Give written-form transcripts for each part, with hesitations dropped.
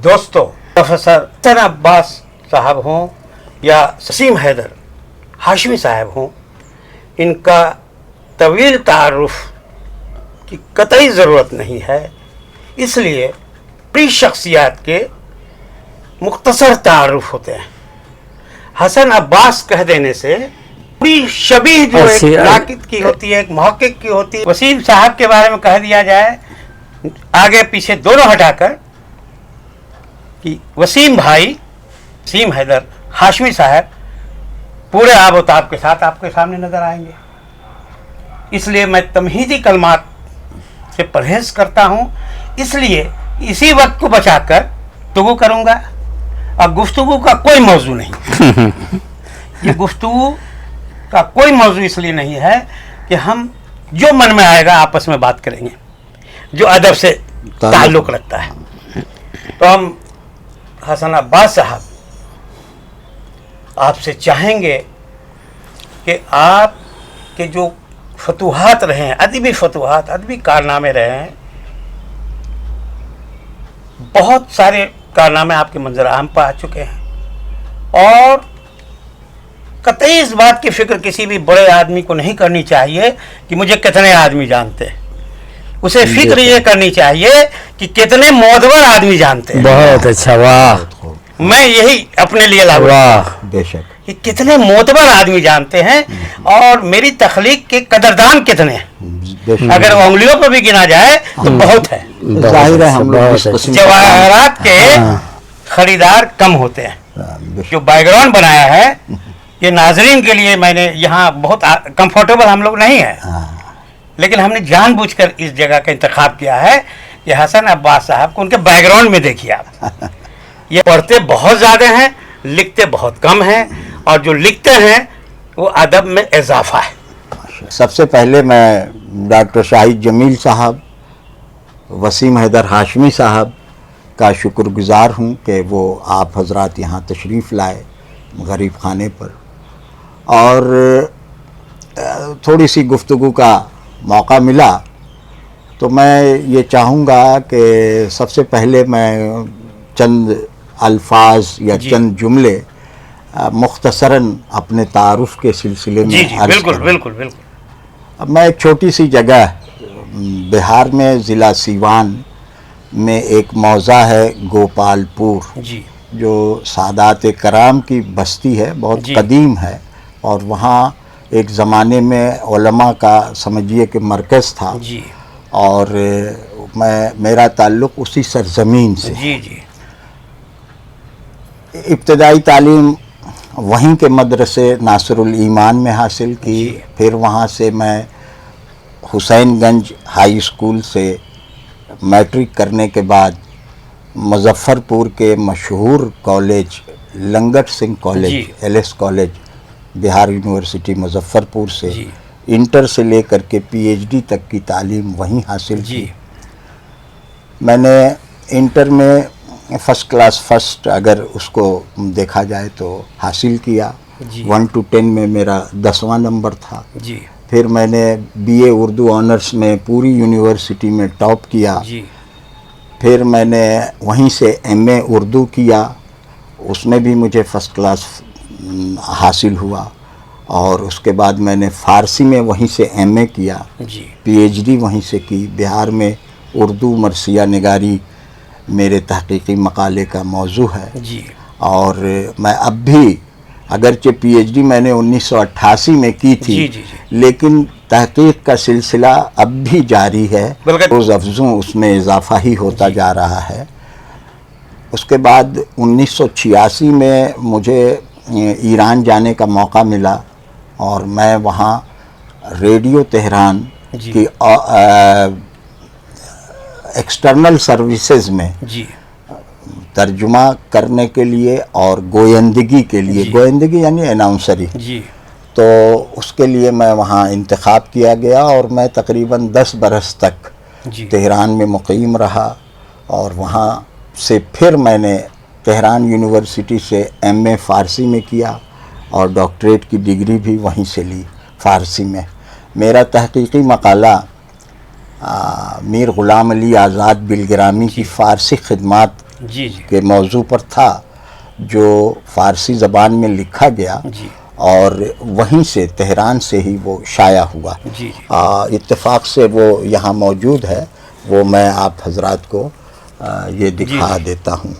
دوستو، پروفیسر حسن عباس صاحب ہوں یا وسیم حیدر ہاشمی صاحب ہوں، ان کا طویل تعارف کی قطعی ضرورت نہیں ہے، اس لیے بڑی شخصیات کے مختصر تعارف ہوتے ہیں۔ حسن عباس کہہ دینے سے پوری شبیہ جو ایک ناقد کی ہوتی ہے، ایک محقق کی ہوتی ہے، وسیم صاحب کے بارے میں کہہ دیا جائے آگے پیچھے دونوں ہٹا کر کہ وسیم بھائی، وسیم حیدر ہاشمی صاحب پورے آب و تاب کے ساتھ آپ کے سامنے نظر آئیں گے۔ اس لیے میں تمہیدی کلمات سے پرہیز کرتا ہوں، اس لیے اسی وقت کو بچا کر گفتگو کروں گا، اور گفتگو کا کوئی موضوع نہیں یہ گفتگو کا کوئی موضوع اس لیے نہیں ہے کہ ہم جو من میں آئے گا آپس میں بات کریں گے، جو ادب سے تعلق رکھتا ہے۔ تو ہم حسن عباس صاحب آپ سے چاہیں گے کہ آپ کے جو فتوحات رہے ہیں، ادبی فتوحات، ادبی کارنامے رہے ہیں، بہت سارے کارنامے آپ کے منظر عام پر آ چکے ہیں، اور قطعی اس بات کی فکر کسی بھی بڑے آدمی کو نہیں کرنی چاہیے کہ مجھے کتنے آدمی جانتے ہیں، اسے فکر یہ کرنی چاہیے کہ کتنے معتبر آدمی جانتے ہیں۔ بہت اچھا، واہ، میں یہی اپنے لیے لاگو بے شک کہ کتنے معتبر آدمی جانتے ہیں، اور میری تخلیق کے قدردان کتنے ہیں۔ اگر وہ انگلیوں پر بھی گنا جائے تو بہت ہے۔ ظاہر ہے ہم لوگ جواہرات کے خریدار کم ہوتے ہیں۔ جو بیک گراؤنڈ بنایا ہے یہ ناظرین کے لیے، میں نے یہاں بہت کمفرٹیبل ہم لوگ نہیں ہیں، لیکن ہم نے جان بوجھ کر اس جگہ کا انتخاب کیا ہے کہ حسن عباس صاحب کو ان کے بیک گراؤنڈ میں دیکھیے آپ، یہ پڑھتے بہت زیادہ ہیں، لکھتے بہت کم ہیں، اور جو لکھتے ہیں وہ ادب میں اضافہ ہے۔ سب سے پہلے میں ڈاکٹر شاہد جمیل صاحب، وسیم حیدر ہاشمی صاحب کا شکر گزار ہوں کہ وہ آپ حضرات یہاں تشریف لائے غریب خانے پر، اور تھوڑی سی گفتگو کا موقع ملا تو میں یہ چاہوں گا کہ سب سے پہلے میں چند الفاظ یا چند جملے مختصراً اپنے تعارف کے سلسلے میں عرض بالکل کروں۔ بالکل بالکل۔ اب میں ایک چھوٹی سی جگہ بہار میں ضلع سیوان میں ایک موضع ہے گوپال پور، جی جو سادات کرام کی بستی ہے، بہت قدیم ہے، اور وہاں ایک زمانے میں علماء کا سمجھیے کہ مرکز تھا، جی اور میرا تعلق اسی سرزمین سے۔ جی جی ابتدائی تعلیم وہیں کے مدرسے ناصر الایمان میں حاصل کی، پھر وہاں سے میں حسین گنج ہائی اسکول سے میٹرک کرنے کے بعد مظفر پور کے مشہور college Langat Singh college, L S college, Bihar university Muzaffarpur سے انٹر سے لے کر کے پی ایچ ڈی تک کی تعلیم وہیں حاصل کی۔ میں نے انٹر میں فرسٹ کلاس فرسٹ اگر اس کو دیکھا جائے تو حاصل کیا، 1 to 10 میں میرا 10واں نمبر تھا۔ پھر میں نے بی اے اردو آنرس میں پوری یونیورسٹی میں ٹاپ کیا۔ پھر میں نے وہیں سے ایم اے اردو کیا، اس میں بھی مجھے فرسٹ کلاس حاصل ہوا، اور اس کے بعد میں نے فارسی میں وہیں سے ایم اے کیا، پی ایچ ڈی وہیں سے کی۔ بہار میں اردو مرثیہ نگاری میرے تحقیقی مقالے کا موضوع ہے، اور میں اب بھی اگرچہ پی ایچ ڈی میں نے 1988 میں کی تھی، لیکن تحقیق کا سلسلہ اب بھی جاری ہے، روز افزوں اس میں اضافہ ہی ہوتا جا رہا ہے۔ اس کے بعد 1986 میں مجھے ایران جانے کا موقع ملا، اور میں وہاں ریڈیو تہران کی ایکسٹرنل سروسز میں ترجمہ کرنے کے لیے اور گویندگی کے لیے، گویندگی یعنی اناؤنسری، تو اس کے لیے میں وہاں انتخاب کیا گیا، اور میں تقریباً 10 برس تک تہران میں مقیم رہا، اور وہاں سے پھر میں نے تہران یونیورسٹی سے ایم اے فارسی میں کیا، اور ڈاکٹریٹ کی ڈگری بھی وہیں سے لی فارسی میں۔ میرا تحقیقی مقالہ میر غلام علی آزاد بلگرامی کی فارسی خدمات جی جی کے موضوع پر تھا جو فارسی زبان میں لکھا گیا جی اور وہیں سے تہران سے ہی وہ شائع ہوا. جی اتفاق سے وہ یہاں موجود ہے, وہ میں آپ حضرات کو یہ دکھا دیتا ہوں.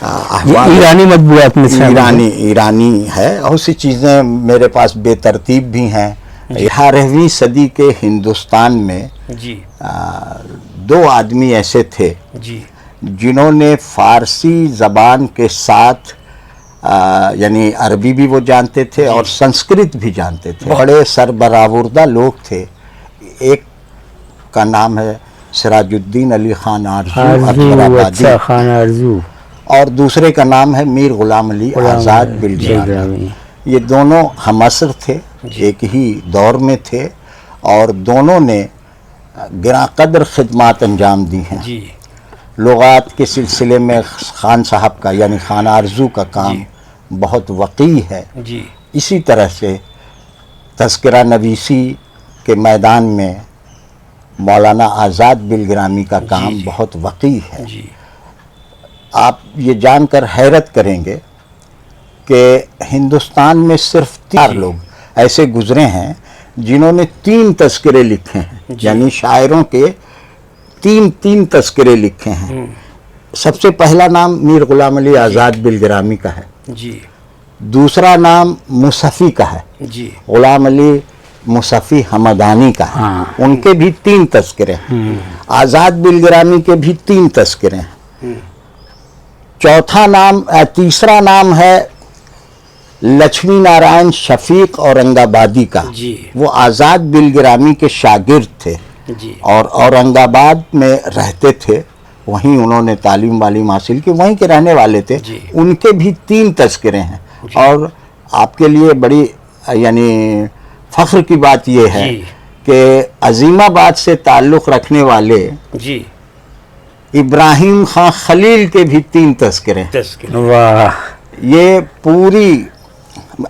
احوال ایرانی مطبوعات میں ایرانی ہے, بہت سی چیزیں میرے پاس بے ترتیب بھی ہیں. 18ویں صدی کے ہندوستان میں جی 2 آدمی ایسے تھے جی جنہوں نے فارسی زبان کے ساتھ یعنی عربی بھی وہ جانتے تھے اور سنسکرت بھی جانتے تھے. بڑے سربراوردہ لوگ تھے. ایک کا نام ہے سراج الدین علی خان آرزو اکبر آبادی, خان آرزو, اور دوسرے کا نام ہے میر غلام علی آزاد بلگرامی. یہ دونوں ہم عصر تھے, ایک ہی دور میں تھے, اور دونوں نے گراں قدر خدمات انجام دی ہیں. جی لغات کے سلسلے میں خان صاحب کا یعنی خان آرزو کا کام بہت وقیع ہے. جی اسی طرح سے تذکرہ نویسی کے میدان میں مولانا آزاد بلگرامی کا کام بہت وقیع ہے. جی آپ یہ جان کر حیرت کریں گے کہ ہندوستان میں صرف 4 لوگ ایسے گزرے ہیں جنہوں نے 3 تذکرے لکھے ہیں, یعنی شاعروں کے 3 تذکرے لکھے ہیں. سب سے پہلا نام میر غلام علی آزاد بلگرامی کا ہے. جی دوسرا نام مصفی کا ہے, جی غلام علی مصفی حمدانی کا ہے. ان کے بھی 3 تذکرے ہیں. آزاد بلگرامی کے بھی 3 تذکرے ہیں. تیسرا نام ہے لکشمی نارائن شفیق اورنگ آبادی کا. جی وہ آزاد بلگرامی کے شاگرد تھے جی اور اورنگ آباد میں رہتے تھے. وہیں انہوں نے تعلیم حاصل کی, وہیں کے رہنے والے تھے. ان کے بھی 3 تذکرے ہیں. اور آپ کے لیے بڑی یعنی فخر کی بات یہ ہے کہ عظیم آباد سے تعلق رکھنے والے جی ابراہیم خان خلیل کے بھی 3 تذکرے ہیں. واہ, یہ پوری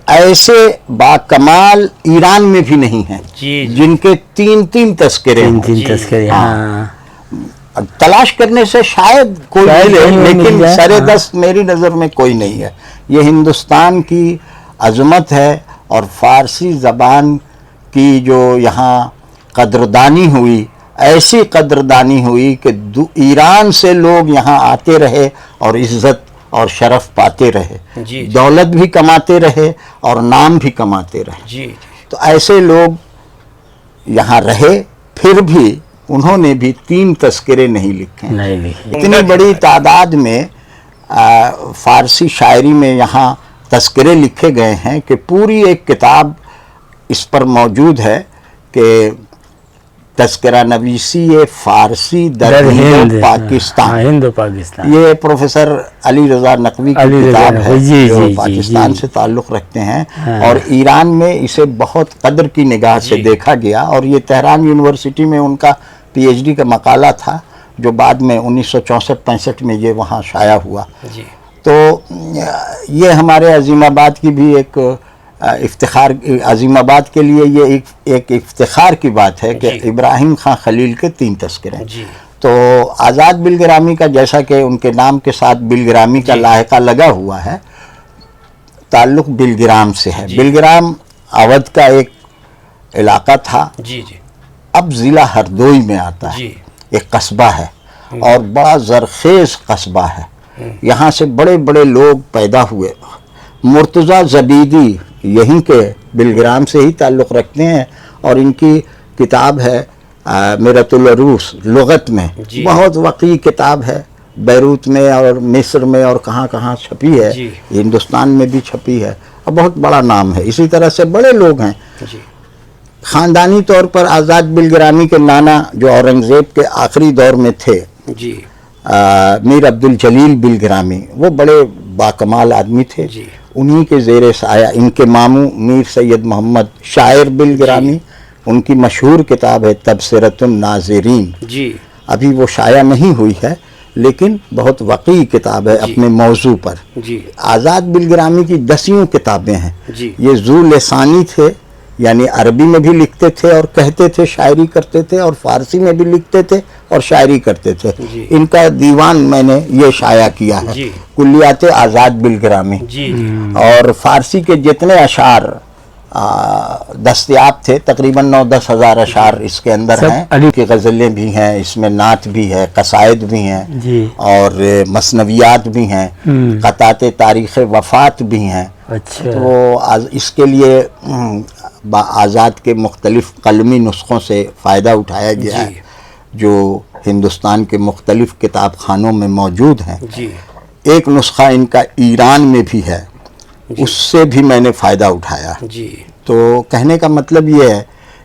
ایسے باکمال ایران میں بھی نہیں ہیں جن کے 3 تذکرے ہیں. 3 تذکرے. ہاں, تلاش کرنے سے شاید کوئی نہیں, لیکن سر دست میری نظر میں کوئی نہیں ہے. یہ ہندوستان کی عظمت ہے اور فارسی زبان کی جو یہاں قدردانی ہوئی, ایسی قدردانی ہوئی کہ ایران سے لوگ یہاں آتے رہے اور عزت اور شرف پاتے رہے, دولت بھی کماتے رہے اور نام بھی کماتے رہے. تو ایسے لوگ یہاں رہے, پھر بھی انہوں نے بھی 3 تذکرے نہیں لکھے. اتنی بڑی تعداد میں فارسی شاعری میں یہاں تذکرے لکھے گئے ہیں کہ پوری ایک کتاب اس پر موجود ہے کہ تذکرہ نویسی فارسی در ہند و پاکستان. ہند و پاکستان, یہ پروفیسر علی رضا نقوی کی کتاب ہے جو پاکستان سے تعلق رکھتے ہیں, اور ایران میں اسے بہت قدر کی نگاہ سے دیکھا گیا. اور یہ تہران یونیورسٹی میں ان کا PhD کا مقالہ تھا جو بعد میں 1964-65 میں یہ وہاں شائع ہوا. تو یہ ہمارے عظیم آباد کی بھی ایک افتخار, عظیم آباد کے لیے یہ ایک افتخار کی بات ہے کہ ابراہیم خان خلیل کے 3 تذکرے. تو آزاد بلگرامی کا جیسا کہ ان کے نام کے ساتھ بلگرامی کا لاحقہ لگا ہوا ہے, تعلق بلگرام سے ہے. بلگرام اودھ کا ایک علاقہ تھا, اب ضلع ہردوئی میں آتا ہے. ایک قصبہ ہے اور بڑا زرخیز قصبہ ہے. یہاں سے بڑے بڑے لوگ پیدا ہوئے. مرتضیٰ زبیدی یہیں کے بلگرام سے ہی تعلق رکھتے ہیں, اور ان کی کتاب ہے میرۃ العروس لغت میں, بہت وقیع کتاب ہے. بیروت میں اور مصر میں اور کہاں کہاں چھپی ہے, ہندوستان میں بھی چھپی ہے, اور بہت بڑا نام ہے. اسی طرح سے بڑے لوگ ہیں. خاندانی طور پر آزاد بلگرامی کے نانا جو اورنگزیب کے آخری دور میں تھے, میر عبد الجلیل بلگرامی, وہ بڑے باکمال آدمی تھے. انہی کے زیر سایہ ان کے ماموں میر سید محمد شاعر بلگرامی, ان کی مشہور کتاب ہے تبصرۃ الناظرین. ابھی وہ شائع نہیں ہوئی ہے لیکن بہت وقیع کتاب ہے اپنے موضوع پر. آزاد بلگرامی کی 10 کتابیں ہیں. یہ ذو لسانی تھے, یعنی عربی میں بھی لکھتے تھے اور کہتے تھے، شاعری کرتے تھے، اور فارسی میں بھی لکھتے تھے اور شاعری کرتے تھے. جی. ان کا دیوان میں نے یہ شائع کیا ہے، جی. کلیات آزاد بالگرامی. جی. اور فارسی کے جتنے اشعار دستیاب تھے، تقریباً 9-10 ہزار اشعار اس کے اندر سب ہیں. علی کی غزلیں بھی ہیں، اس میں نعت بھی ہے، قصائد بھی ہیں، جی. اور مثنویات بھی ہیں، قطعات تاریخ وفات بھی ہیں. اچھا. تو اس کے لیے آزاد کے مختلف قلمی نسخوں سے فائدہ اٹھایا گیا ہے، جی. جو ہندوستان کے مختلف کتاب خانوں میں موجود ہیں. جی. ایک نسخہ ان کا ایران میں بھی ہے، اس سے بھی میں نے فائدہ اٹھایا. جی. تو کہنے کا مطلب یہ ہے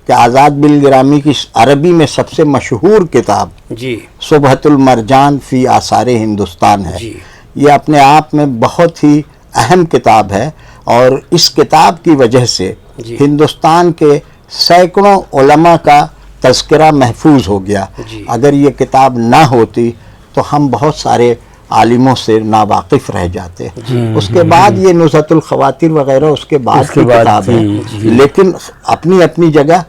کہ آزاد بالگرامی کی عربی میں سب سے مشہور کتاب جی. صبحۃ المرجان فی آثار ہندوستان ہے. جی. یہ اپنے آپ میں بہت ہی اہم کتاب ہے، اور اس کتاب کی وجہ سے جی. ہندوستان کے سینکڑوں علماء کا تذکرہ محفوظ ہو گیا. جی. اگر یہ کتاب نہ ہوتی تو ہم بہت سارے عالموں سے ناواقف رہ جاتے. اس کے بعد یہ نزہۃ الخواطر وغیرہ اس کے بعد کی کتاب ہے، لیکن اپنی اپنی جگہ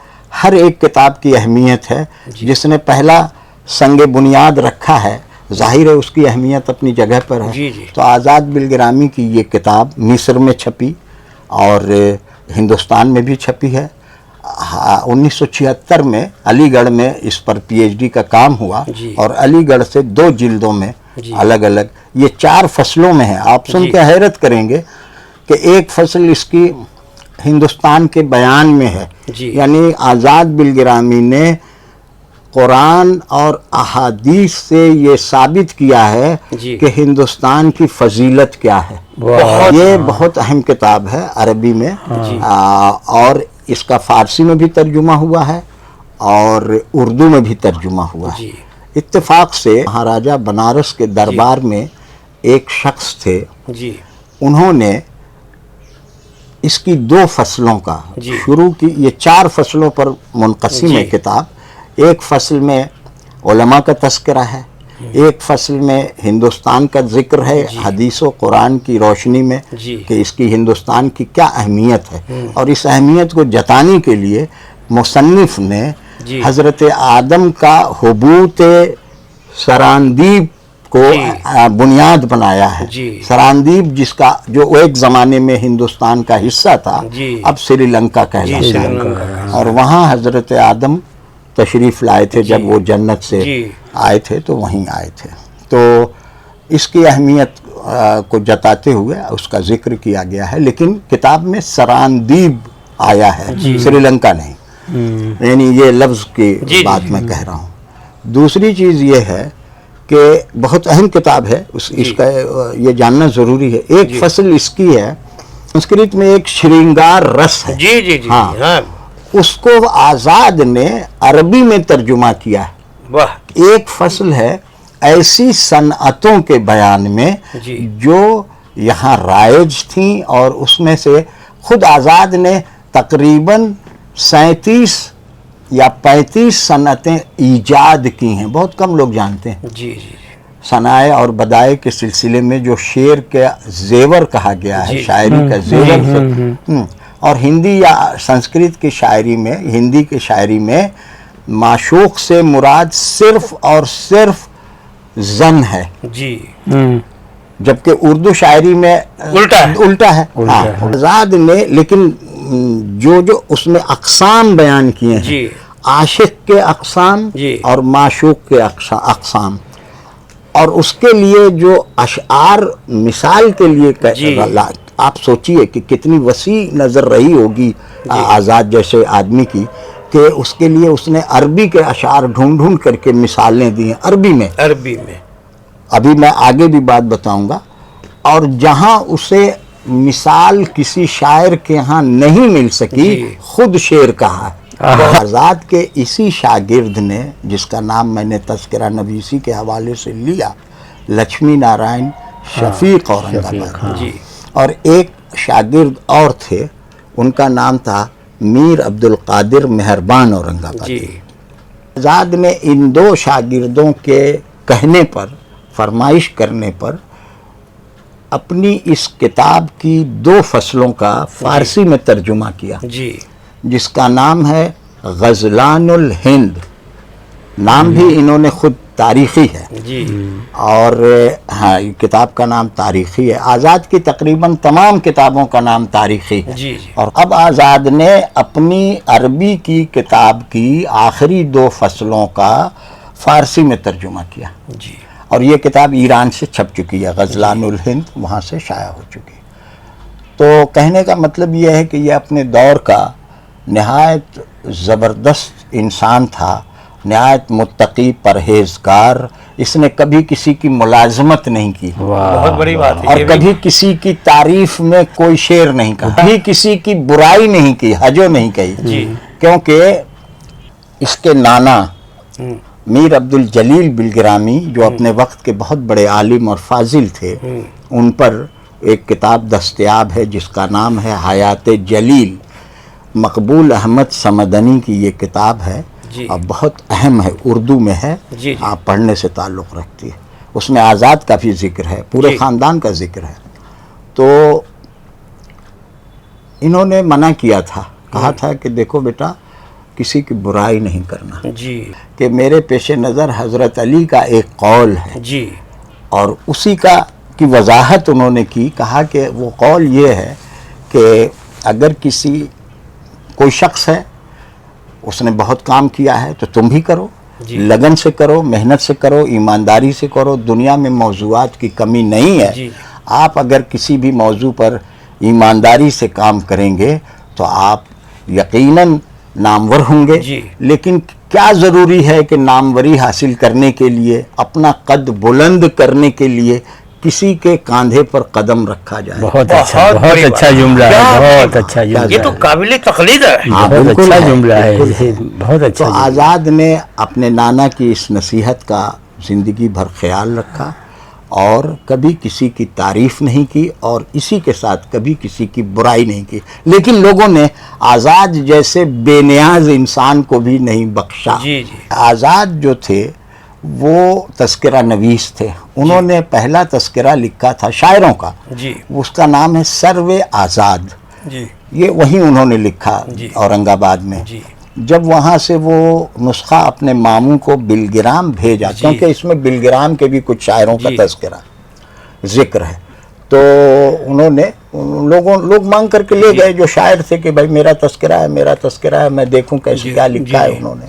ہر ایک کتاب کی اہمیت ہے. جس نے پہلا سنگ بنیاد رکھا ہے، ظاہر ہے اس کی اہمیت اپنی جگہ پر ہے. جی. جی. تو آزاد بالگرامی کی یہ کتاب مصر میں چھپی اور ہندوستان میں بھی چھپی ہے. 1976 میں علی گڑھ میں اس پر پی ایچ ڈی کا کام ہوا، جی. اور علی گڑھ سے 2 جلدوں میں جی. الگ الگ یہ 4 فصلوں میں ہے. آپ سن جی. کے حیرت کریں گے کہ ایک فصل اس کی ہندوستان کے بیان میں ہے. جی. یعنی آزاد بالگرامی نے قرآن اور احادیث سے یہ ثابت کیا ہے جی. کہ ہندوستان کی فضیلت کیا ہے. یہ بہت اہم کتاب ہے عربی میں. جی. اور اس کا فارسی میں بھی ترجمہ ہوا ہے اور اردو میں بھی ترجمہ ہوا ہے. جی. اتفاق سے مہاراجہ بنارس کے دربار میں ایک شخص تھے، جی. انہوں نے اس کی 2 فصلوں کا جی. شروع کی. یہ 4 فصلوں پر منقسم ہے جی. کتاب. ایک فصل میں علماء کا تذکرہ ہے، ایک فصل میں ہندوستان کا ذکر ہے حدیث و قرآن کی روشنی میں جی. کہ اس کی ہندوستان کی کیا اہمیت ہے. اور اس اہمیت کو جتانے کے لیے مصنف نے جی. حضرت آدم کا حبوط سراندیب کو بنیاد بنایا ہے. جی. سراندیب جس کا جو ایک زمانے میں ہندوستان کا حصہ تھا، جی. اب سری لنکا کہلاتا ہے. اور وہاں حضرت آدم تشریف لائے تھے جب وہ جنت سے جی. آئے تھے تو وہیں آئے تھے. تو اس کی اہمیت کو جتاتے ہوئے اس کا ذکر کیا گیا ہے. لیکن کتاب میں سراندیب آیا ہے، سری لنکا نہیں. یعنی یہ لفظ کی بات میں کہہ رہا ہوں. دوسری چیز یہ ہے کہ بہت اہم کتاب ہے، اس کا یہ جاننا ضروری ہے. ایک فصل اس کی ہے، سنسکرت میں ایک شرنگار رس ہے. جی. جی. جی. ہاں. اس کو آزاد نے عربی میں ترجمہ کیا ہے. واہ. ایک فصل ہے ایسی صنعتوں کے بیان میں جی. جو یہاں رائج تھیں، اور اس میں سے خود آزاد نے تقریباً 37 یا 35 صنعتیں ایجاد کی ہیں. بہت کم لوگ جانتے ہیں. جی. جی. صنائع اور بدائع کے سلسلے میں جو شعر کا زیور کہا گیا ہے، شاعری کا زیور سے، اور ہندی یا سنسکرت کی شاعری میں، ہندی کی شاعری میں معشوق سے مراد صرف اور صرف زن ہے. جی. جبکہ اردو شاعری میں الٹا ہے. ہاں. آزاد نے لیکن جو اس میں اقسام بیان کیے ہیں، جی. عاشق کے اقسام جی. اور معشوق کے اقسام، اور اس کے لیے جو اشعار مثال کے لیے جی. آپ سوچئے کہ کتنی وسیع نظر رہی ہوگی آزاد جیسے آدمی کی، کہ اس کے لیے اس نے عربی کے اشعار ڈھونڈ ڈھونڈ کر کے مثالیں دی ہیں عربی میں. ابھی میں آگے بھی بات بتاؤں گا. اور جہاں اسے مثال کسی شاعر کے ہاں نہیں مل سکی، خود شعر کہا. آزاد کے اسی شاگرد نے، جس کا نام میں نے تذکرہ نویسی کے حوالے سے لیا، لکشمی نارائن شفیق اورنگ آباد، اور ایک شاگرد اور تھے، ان کا نام تھا میر عبد القادر مہربان اورنگ آبادی. آزاد نے ان 2 شاگردوں کے کہنے پر، فرمائش کرنے پر، اپنی اس کتاب کی 2 فصلوں کا فارسی میں ترجمہ کیا. جس کا نام ہے غزلان الہند. نام بھی انہوں نے خود تاریخی ہے جی اور ہاں یہ کتاب کا نام تاریخی ہے. آزاد کی تقریباً تمام کتابوں کا نام تاریخی ہے. جی جی اور اب آزاد نے اپنی عربی کی کتاب کی آخری 2 فصلوں کا فارسی میں ترجمہ کیا جی اور یہ کتاب ایران سے چھپ چکی ہے. غزلان الہند وہاں سے شائع ہو چکی. تو کہنے کا مطلب یہ ہے کہ یہ اپنے دور کا نہایت زبردست انسان تھا، نہایت متقی، پرہیزگار. اس نے کبھی کسی کی ملازمت نہیں کی بہت بڑی بات ہے اور یہ بھی. کبھی کسی کی تعریف میں کوئی شعر نہیں کہا، کبھی کسی کی برائی نہیں کی، حجو نہیں کہی. جی کیونکہ اس کے نانا میر عبد الجلیل بلگرامی جو اپنے وقت کے بہت بڑے عالم اور فاضل تھے، ان پر ایک کتاب دستیاب ہے جس کا نام ہے حیات جلیل. مقبول احمد سمدنی کی یہ کتاب ہے جی. اور بہت اہم ہے، اردو میں ہے. جی. آپ پڑھنے سے تعلق رکھتی ہے. اس میں آزاد کا بھی ذکر ہے، پورے جی. خاندان کا ذکر ہے. تو انہوں نے منع کیا تھا، کہا تھا کہ دیکھو بیٹا کسی کی برائی نہیں کرنا، جی کہ میرے پیش نظر حضرت علی کا ایک قول ہے جی اور اسی کی وضاحت انہوں نے کی. کہا کہ وہ قول یہ ہے کہ اگر کوئی شخص ہے، اس نے بہت کام کیا ہے تو تم بھی کرو، جی. لگن سے کرو، محنت سے کرو، ایمانداری سے کرو. دنیا میں موضوعات کی کمی نہیں ہے. جی. آپ اگر کسی بھی موضوع پر ایمانداری سے کام کریں گے تو آپ یقیناً نامور ہوں گے. جی. لیکن کیا ضروری ہے کہ ناموری حاصل کرنے کے لیے، اپنا قد بلند کرنے کے لیے کسی کے کاندھے پر قدم رکھا جائے. بہت اچھا، بہت بہت بڑی اچھا بات. جملہ کیا ہے، بہت بات. اچھا جملہ یہ تو ہے. قابل تقلید ہے. ہاں، بہت بالکل اچھا ہے، جملہ ہے، بالکل ہے. بہت اچھا تو جملہ. آزاد نے اپنے نانا کی اس نصیحت کا زندگی بھر خیال رکھا اور کبھی کسی کی تعریف نہیں کی اور اسی کے ساتھ کبھی کسی کی برائی نہیں کی. لیکن لوگوں نے آزاد جیسے بے نیاز انسان کو بھی نہیں بخشا. جی جی آزاد جو تھے وہ تذکرہ نویس تھے. انہوں نے پہلا تذکرہ لکھا تھا شاعروں کا، جی اس کا نام ہے سرو آزاد. جی یہ وہیں انہوں نے لکھا جی. اورنگ آباد میں. جی جب وہاں سے وہ نسخہ اپنے ماموں کو بلگرام بھیجا، جی. کیونکہ اس میں بلگرام کے بھی کچھ شاعروں کا جی. تذکرہ ذکر ہے، تو انہوں نے لوگ مانگ کر کے لے جی. گئے جو شاعر تھے کہ بھائی میرا تذکرہ ہے، میرا تذکرہ ہے، میں دیکھوں کیسے جی. کیا لکھا ہے جی. انہوں نے.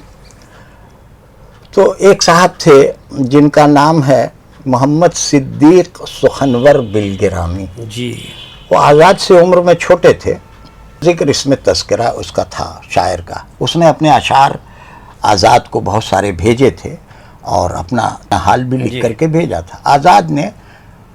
تو ایک صاحب تھے جن کا نام ہے محمد صدیق سخنور بلگرامی. جی وہ آزاد سے عمر میں چھوٹے تھے. ذکر اس میں تذکرہ اس کا تھا شاعر کا. اس نے اپنے اشعار آزاد کو بہت سارے بھیجے تھے اور اپنا حال بھی لکھ کر کے بھیجا تھا. آزاد نے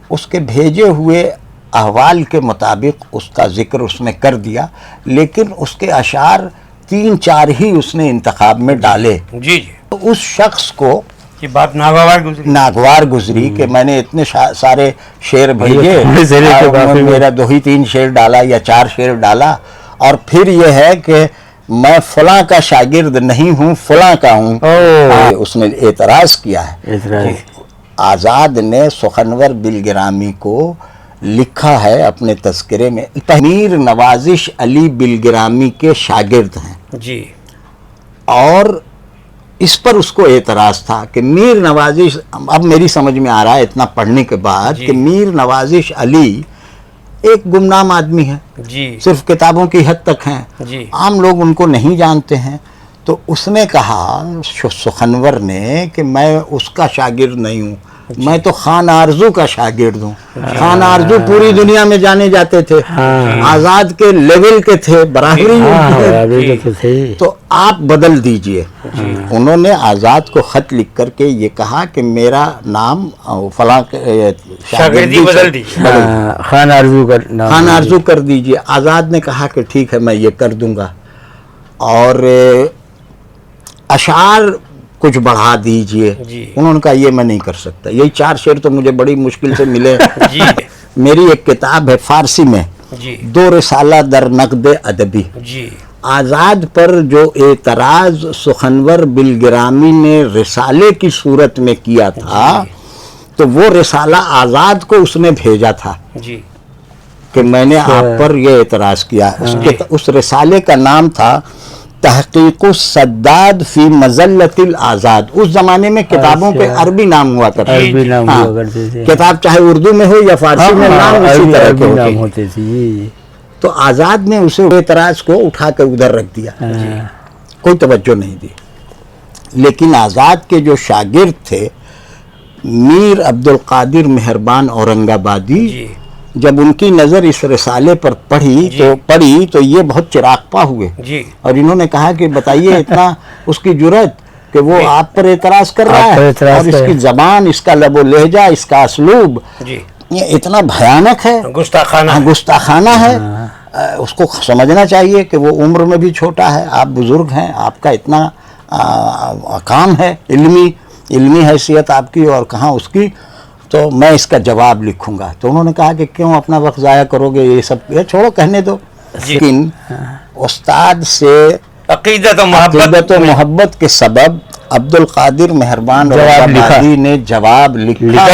اس کے بھیجے ہوئے احوال کے مطابق اس کا ذکر اس نے کر دیا، لیکن اس کے اشعار 3-4 ہی اس نے انتخاب میں ڈالے. جی جی تو اس شخص کو یہ بات ناگوار گزری. ناگوار گزری کہ میں نے اتنے سارے شعر بھیجے زیرے کے اور کافی میں میرا 2-3 شعر ڈالا یا 4 شعر ڈالا، اور پھر یہ ہے کہ میں فلاں کا شاگرد نہیں ہوں، فلاں کا ہوں. اس نے اعتراض کیا ہے. اعتراض. آزاد نے سخنور بلگرامی کو لکھا ہے اپنے تذکرے میں، میر نوازش علی بلگرامی کے شاگرد ہیں. جی اور اس پر اس کو اعتراض تھا کہ میر نوازش، اب میری سمجھ میں آ رہا ہے اتنا پڑھنے کے بعد جی. کہ میر نوازش علی ایک گمنام آدمی ہے، جی صرف کتابوں کی حد تک ہیں، جی عام لوگ ان کو نہیں جانتے ہیں. تو اس نے کہا سخنور نے کہ میں اس کا شاگرد نہیں ہوں، میں تو خان آرزو کا شاگرد ہوں. خان آرزو پوری دنیا میں جانے جاتے تھے، آزاد کے لیول کے تھے، برابری. تو آپ بدل دیجئے. انہوں نے آزاد کو خط لکھ کر کے یہ کہا کہ میرا نام فلاں شاگردی بدل دیجیے، خان آرزو کا نام، خان آرزو کر دیجئے. آزاد نے کہا کہ ٹھیک ہے میں یہ کر دوں گا، اور اشعار کچھ بڑھا دیجئے. جی. انہوں نے کہا یہ میں نہیں کر سکتا، یہی 4 شعر تو مجھے بڑی مشکل سے ملے. جی میری ایک کتاب ہے فارسی میں، جی 2 رسالہ در نقد ادبی. جی آزاد پر جو اعتراض سخنور بلگرامی نے رسالے کی صورت میں کیا تھا، تو وہ رسالہ آزاد کو اس نے بھیجا تھا. جی کہ میں نے آپ پر یہ اعتراض کیا. اس رسالے کا نام تھا تحقیق السداد فی مذلت الآزاد. اس زمانے میں کتابوں پہ عربی نام ہوا کرتے تھے. عربی نام ہوا کرتے تھے. کتاب چاہے اردو میں ہو یا فارسی میں، نام اسی طرح کے نام ہوتے تھے. تو آزاد نے اسے اعتراض کو اٹھا کر ادھر رکھ دیا، کوئی توجہ نہیں دی. لیکن آزاد کے جو شاگرد تھے میر عبد القادر مہربان اورنگ آبادی، جب ان کی نظر اس رسالے پر پڑی تو یہ بہت چراغپا ہوئے اور انہوں نے کہا کہ بتائیے اتنا اس کی جرأت کہ وہ آپ پر اعتراض کر رہا ہے، اور اس کی زبان، اس کا لب و لہجہ، اس کا اسلوب یہ اتنا بھیانک ہے، گستاخانہ ہے. اس کو سمجھنا چاہیے کہ وہ عمر میں بھی چھوٹا ہے، آپ بزرگ ہیں، آپ کا اتنا کام ہے، علمی حیثیت آپ کی اور کہاں اس کی، تو میں اس کا جواب لکھوں گا. تو انہوں نے کہا کہ کیوں اپنا وقت ضائع کرو گے، یہ سب چھوڑو، کہنے دو. لیکن استاد سے عقیدت و محبت کے سبب عبد القادر مہربان آبادی نے جواب لکھا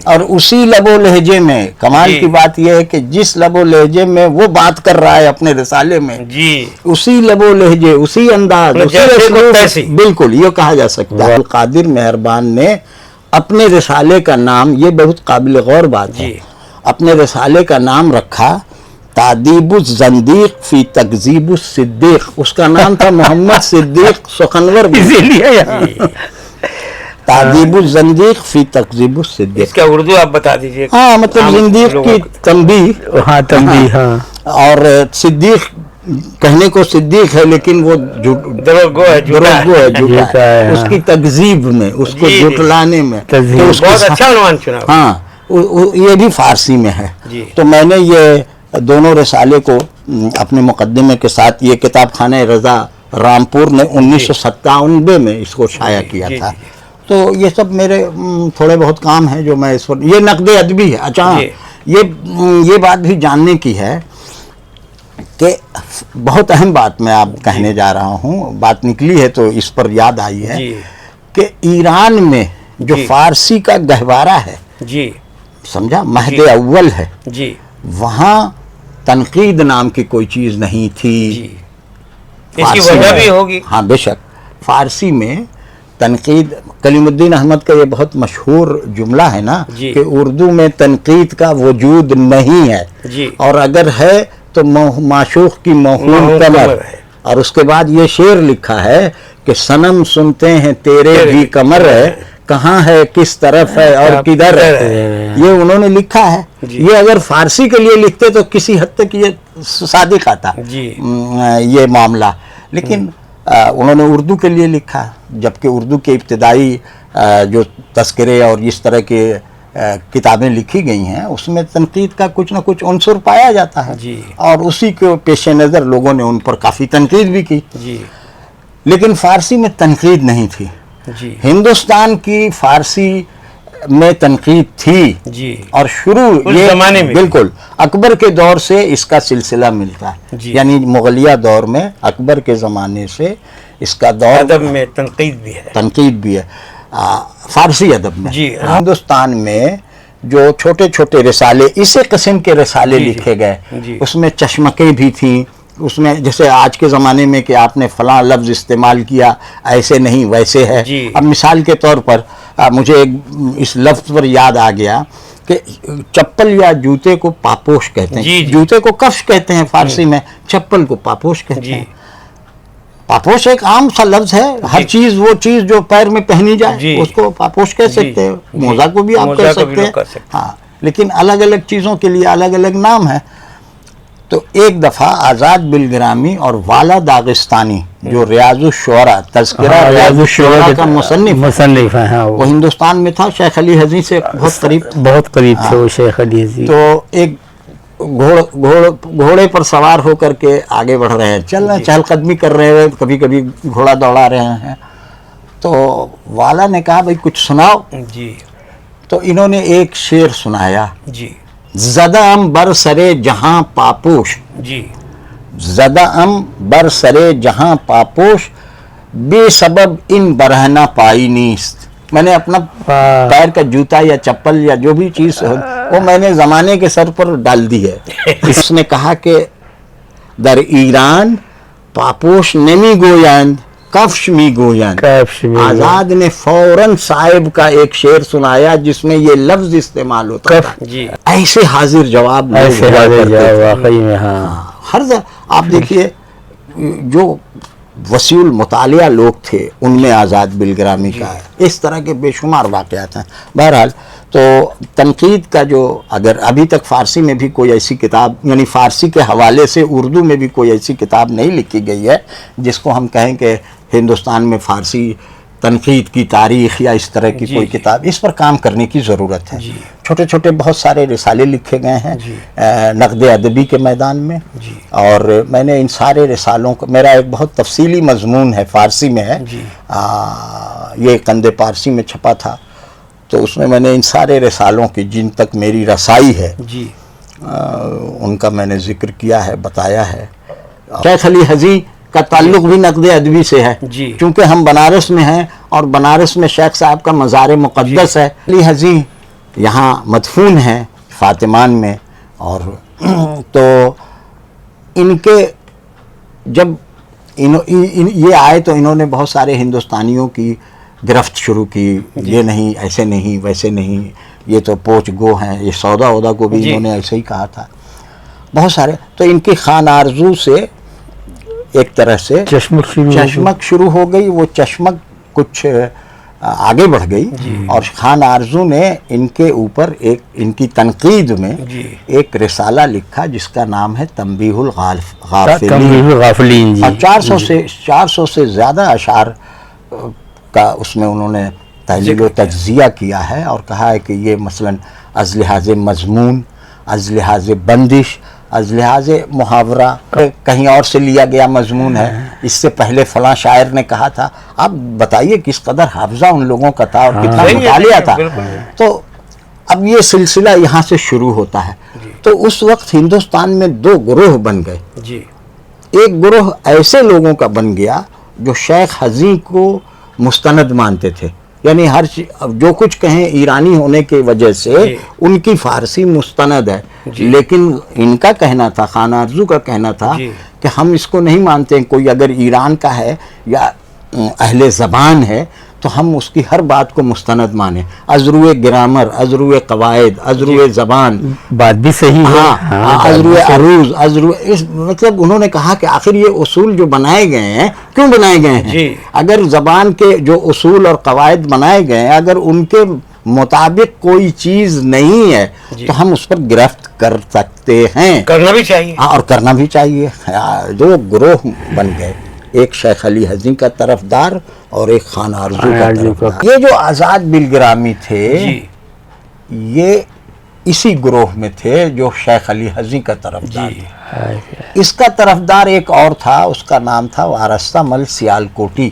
اور اسی لب و لہجے میں. کمال کی بات یہ ہے کہ جس لب و لہجے میں وہ بات کر رہا ہے اپنے رسالے میں، اسی لب و لہجے، اسی انداز، بالکل یہ کہا جا سکتا ہے. القادر مہربان نے اپنے رسالے کا نام، یہ بہت قابل غور بات ہے، اپنے رسالے کا نام رکھا تعدیب الزندیق فی تکذیب الصدیق. اس کا نام تھا محمد صدیق سخنور، اسی لیے تعدیب الزندیق فی تکذیب الصدیق. اس کا اردو آپ بتا دیجئے. ہاں، مطلب زندیق کی تنبیہ. اور صدیق کہنے کو صدیق ہے لیکن وہ دروغگو ہے، جھوٹا ہے. اس کی تکذیب میں، اس کو جھٹلانے میں. بہت اچھا عنوان چنا. ہاں، یہ بھی فارسی میں ہے. تو میں نے یہ دونوں رسالے کو اپنے مقدمے کے ساتھ، یہ کتاب خانہ رضا رامپور نے 1997 میں اس کو شائع کیا تھا. تو یہ سب میرے تھوڑے بہت کام ہیں جو میں اس پر، یہ نقد ادبی ہے. اچھا، یہ بات بھی جاننے کی ہے کہ بہت اہم بات میں آپ کہنے جا رہا ہوں، بات نکلی ہے تو اس پر یاد آئی ہے کہ ایران میں جو فارسی کا گہوارہ ہے، سمجھا، مہد اول ہے، وہاں تنقید نام کی کوئی چیز نہیں تھی. اس کی وجہ بھی ہوگی. ہاں بے شک. فارسی میں تنقید، کلیم الدین احمد کا یہ بہت مشہور جملہ ہے نا کہ اردو میں تنقید کا وجود نہیں ہے، اور اگر ہے تو معشوق کی موہوم کمر. اور اس کے بعد یہ شعر لکھا ہے کہ صنم سنتے ہیں تیرے بھی کمر ہے، کہاں ہے، کس طرف ہے اور کدھر ہے. یہ انہوں نے لکھا ہے. یہ اگر فارسی کے لیے لکھتے تو کسی حد تک یہ صادق آتا یہ معاملہ، لیکن انہوں نے اردو کے لیے لکھا، جبکہ اردو کے ابتدائی جو تذکرے اور اس طرح کے کتابیں لکھی گئی ہیں اس میں تنقید کا کچھ نہ کچھ عنصر پایا جاتا ہے، اور اسی کے پیش نظر لوگوں نے ان پر کافی تنقید بھی کی. لیکن فارسی میں تنقید نہیں تھی. ہندوستان کی فارسی میں تنقید تھی، اور شروع یہ زمانے میں بالکل اکبر کے دور سے اس کا سلسلہ ملتا ہے. یعنی مغلیہ دور میں اکبر کے زمانے سے اس کا دور، ادب میں تنقید بھی ہے فارسی ادب میں. ہندوستان میں جو چھوٹے چھوٹے رسالے، اسی قسم کے رسالے لکھے گئے، اس میں چشمکیں بھی تھیں. اس میں جیسے آج کے زمانے میں کہ آپ نے فلاں لفظ استعمال کیا، ایسے نہیں ویسے ہے. اب مثال کے طور پر مجھے اس لفظ پر یاد آ گیا کہ چپل یا جوتے کو پاپوش کہتے ہیں. جوتے کو کفش کہتے ہیں فارسی میں، چپل کو پاپوش کہتے ہیں. پاپوش ایک عام سا لفظ ہے. ہر چیز، وہ چیز جو پیر میں پہنی جائے اس کو پاپوش کہہ سکتے ہیں. موزہ کو بھی آپ کہہ سکتے ہیں. ہاں، لیکن الگ الگ چیزوں کے لیے الگ الگ نام ہے. تو ایک دفعہ آزاد بالگرامی اور والا داغستانی جو ریاض الشعراء، تذکرہ ریاض الشعراء کا مصنف ہے، وہ ہندوستان میں تھا، شیخ علی حزی سے بہت قریب تھے وہ شیخ علی حزی. تو ایک گھوڑے پر سوار ہو کر کے آگے بڑھ رہے ہیں، چل رہے ہیں، چہل قدمی کر رہے ہیں، کبھی کبھی گھوڑا دوڑا رہے ہیں. تو والا نے کہا بھائی کچھ سناؤ. تو انہوں نے ایک شعر سنایا، زدہم بر سرے جہاں پاپوش، زدہم بر سرے جہاں پاپوش، بے سبب ان برہنہ پائی نیست. میں نے اپنا پیر کا جوتا یا چپل یا جو بھی چیز وہ میں نے زمانے کے سر پر ڈال دی ہے. اس نے کہا کہ در ایران پاپوش نمی گویند کفش می گویند. آزاد نے فوراً صاحب کا ایک شعر سنایا جس میں یہ لفظ استعمال ہوتا تھا. جی ایسے حاضر جواب لوگ ایسے ہوا حاضر کرتے تھے. واقعی میں ہاں ہر آپ دیکھیے جو وسیع المطالعہ لوگ تھے ان میں آزاد بالگرامی کا ہے. اس طرح کے بے شمار واقعات ہیں. بہرحال تو تنقید کا جو اگر ابھی تک فارسی میں بھی کوئی ایسی کتاب یعنی فارسی کے حوالے سے اردو میں بھی کوئی ایسی کتاب نہیں لکھی گئی ہے جس کو ہم کہیں کہ ہندوستان میں فارسی تنقید کی تاریخ یا اس طرح کی کوئی کتاب، اس پر کام کرنے کی ضرورت ہے. چھوٹے چھوٹے بہت سارے رسالے لکھے گئے ہیں نقد ادبی کے میدان میں، اور میں نے ان سارے رسالوں کو، میرا ایک بہت تفصیلی مضمون ہے فارسی میں ہے، یہ قند پارسی میں چھپا تھا، تو اس میں نے ان سارے رسالوں کی جن تک میری رسائی ہے ان کا میں نے ذکر کیا ہے، بتایا ہے. شیخ علی حزیں کا تعلق بھی نقد ادبی سے ہے چونکہ ہم بنارس میں ہیں اور بنارس میں شیخ صاحب کا مزار مقدس ہے. علی حزیں یہاں مدفون ہیں فاطمان میں، اور تو ان کے جب یہ آئے تو انہوں نے بہت سارے ہندوستانیوں کی گرفت شروع کی. یہ نہیں، ایسے نہیں، ویسے نہیں، یہ تو پوچ گو ہیں، یہ سودا وودا کو بھی انہوں نے ایسے ہی کہا تھا. بہت سارے تو ان کی خان آرزو سے ایک طرح سے چشمک شروع ہو گئی. وہ چشمک کچھ آگے بڑھ گئی اور خان آرزو نے ان کے اوپر ایک ان کی تنقید میں ایک رسالہ لکھا جس کا نام ہے تنبیہ الغافلین، اور 400 سے زیادہ اشعار کا اس میں انہوں نے تحلیل و تجزیہ کیا ہے، اور کہا ہے کہ یہ مثلاً از لحاظ مضمون، از لحاظ بندش، از لحاظ محاورہ کہیں اور سے لیا گیا مضمون ہے، اس سے پہلے فلاں شاعر نے کہا تھا. اب بتائیے کس قدر حافظہ ان لوگوں کا تھا اور کتنا مطالعہ تھا. تو اب یہ سلسلہ یہاں سے شروع ہوتا ہے. تو اس وقت ہندوستان میں دو گروہ بن گئے. ایک گروہ ایسے لوگوں کا بن گیا جو شیخ حزیں کو مستند مانتے تھے، یعنی ہر جو کچھ کہیں ایرانی ہونے کی وجہ سے ان کی فارسی مستند ہے، لیکن ان کا کہنا تھا، خان آرزو کا کہنا تھا کہ ہم اس کو نہیں مانتے. کوئی اگر ایران کا ہے یا اہل زبان ہے تو ہم اس کی ہر بات کو مستند مانیں، از روئے گرامر، از روئے قواعد، از روئے زبان، بات بھی صحیح ہے، از روئے عروض، از روئے مطلب انہوں نے کہا کہ آخر یہ اصول جو بنائے گئے ہیں کیوں بنائے گئے ہیں؟ اگر زبان کے جو اصول اور قواعد بنائے گئے ہیں اگر ان کے مطابق کوئی چیز نہیں ہے تو ہم اس پر گرفت کر سکتے ہیں، کرنا بھی چاہیے، اور کرنا بھی چاہیے. دو گروہ بن گئے، ایک شیخ علی حزیں کا طرفدار اور ایک خان آرزو کا طرفدار. یہ جو آزاد بالگرامی تھے یہ اسی گروہ میں تھے جو شیخ علی حزیں کا طرفدار تھے. اس کا طرفدار ایک اور تھا، اس کا نام تھا وارستہ مل سیالکوٹی.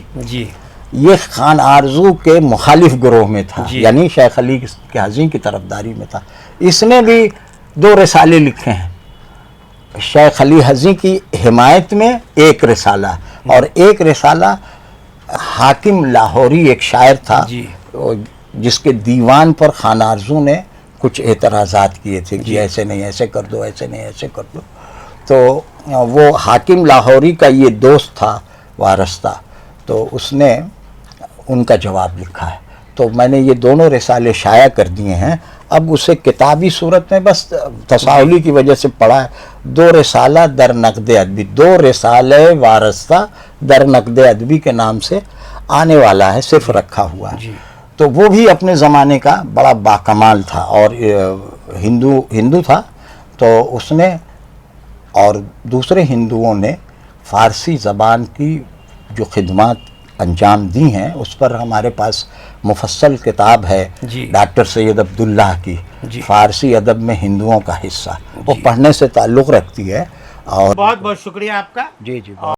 یہ خان آرزو کے مخالف گروہ میں تھا، یعنی شیخ علی حزیں کی طرفداری میں تھا. اس نے بھی دو رسالے لکھے ہیں، شیخ علی حزیں کی حمایت میں ایک رسالہ، اور ایک رسالہ حاکم لاہوری ایک شاعر تھا جس کے دیوان پر خان آرزو نے کچھ اعتراضات کیے تھے کہ ایسے نہیں، ایسے کر دو، ایسے نہیں، ایسے کر دو. تو وہ حاکم لاہوری کا یہ دوست تھا وارستہ، تو اس نے ان کا جواب لکھا ہے. تو میں نے یہ دونوں رسالے شائع کر دیے ہیں. اب اسے کتابی صورت میں بس تساہلی کی وجہ سے پڑھا ہے. دو رسالہ در نقد ادبی، دو رسالے وارستہ در نقد ادبی کے نام سے آنے والا ہے، صرف رکھا ہوا ہے. تو وہ بھی اپنے زمانے کا بڑا باکمال تھا اور ہندو تھا. تو اس نے اور دوسرے ہندوؤں نے فارسی زبان کی جو خدمات انجام دی ہیں اس پر ہمارے پاس مفصل کتاب ہے ڈاکٹر سید عبداللہ کی، فارسی ادب میں ہندوؤں کا حصہ، وہ پڑھنے سے تعلق رکھتی ہے. اور بہت بہت شکریہ آپ کا. جی